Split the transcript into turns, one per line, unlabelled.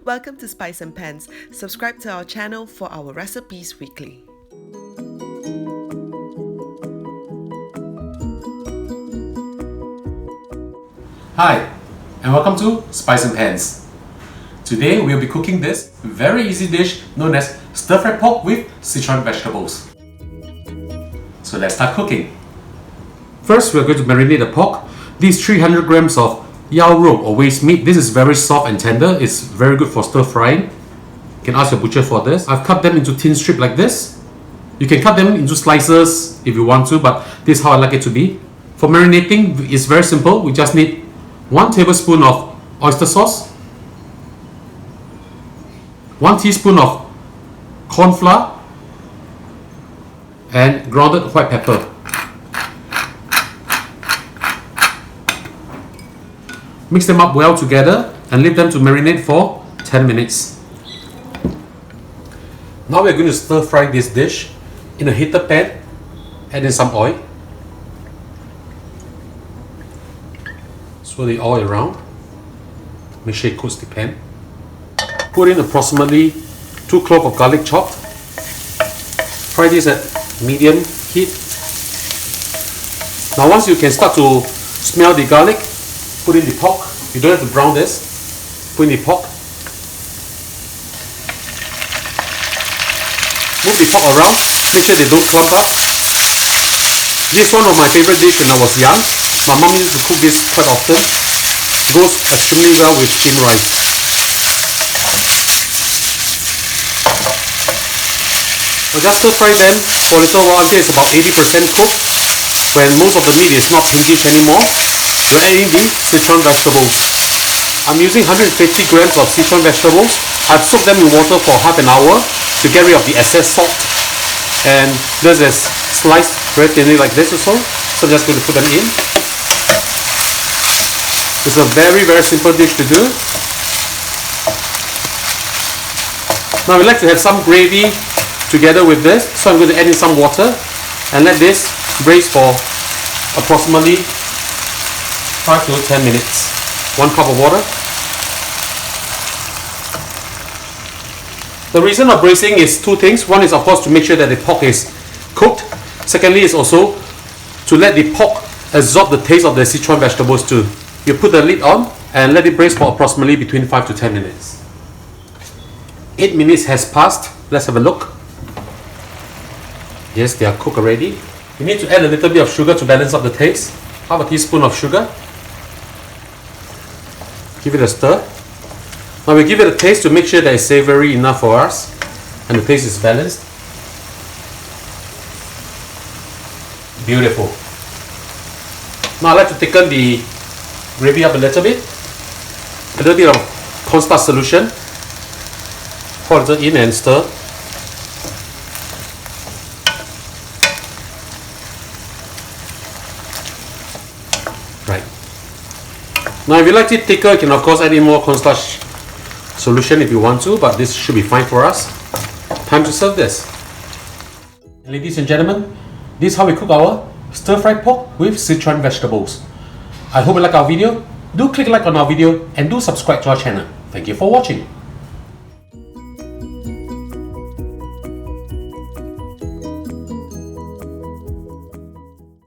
Welcome to Spice and Pans. Subscribe to our channel for our recipes weekly.
Hi, and welcome to Spice and Pans. Today we'll be cooking this very easy dish known as stir-fried pork with Sichuan vegetables. So let's start cooking. First, we're going to marinate the pork. These 300 grams of yao rou or waist meat. This is very soft and tender. It's very good for stir frying. You can ask your butcher for this. I've cut them into thin strips like this. You can cut them into slices if you want to, but this is how I like it to be. For marinating, it's very simple. We just need 1 tablespoon of oyster sauce, 1 teaspoon of cornflour, and grounded white pepper. Mix them up well together and leave them to marinate for 10 minutes. Now we're going to stir fry this dish in a heated pan. Add in some oil. Swirl the oil around. Make sure it coats the pan. Put in approximately 2 cloves of garlic chopped. Fry this at medium heat. Now once you can start to smell the garlic, put in the pork. You don't have to brown this. Put in the pork. Move the pork around. Make sure they don't clump up. This is one of my favorite dishes when I was young. My mom used to cook this quite often. Goes extremely well with steamed rice. I'll just stir fry them for a little while until it's about 80% cooked. When most of the meat is not pinkish anymore, we're adding the Sichuan vegetables. I'm using 150 grams of Sichuan vegetables. I've soaked them in water for half an hour to get rid of the excess salt. And this is sliced very thinly like this or so. So I'm just going to put them in. It's a very simple dish to do. Now we like to have some gravy together with this. So I'm going to add in some water and let this braise for approximately 5 to 10 minutes. 1 cup of water. The reason of braising is 2 things. One is of course to make sure that the pork is cooked. Secondly is also to let the pork absorb the taste of the Sichuan vegetables too. You put the lid on and let it braise for approximately between 5 to 10 minutes. 8 minutes has passed. Let's have a look. Yes, they are cooked already. You need to add a little bit of sugar to balance up the taste. Half a teaspoon of sugar. Give it a stir. Now we give it a taste to make sure that it's savory enough for us and the taste is balanced. Beautiful. Now I like to thicken the gravy up a little bit. A little bit of cornstarch solution. Pour it in and stir. Right. Now if you like it thicker, you can of course add in more cornstarch solution if you want to, but this should be fine for us. Time to serve this. Ladies and gentlemen, this is how we cook our stir-fried pork with Sichuan vegetables. I hope you like our video. Do click like on our video and do subscribe to our channel. Thank you for watching.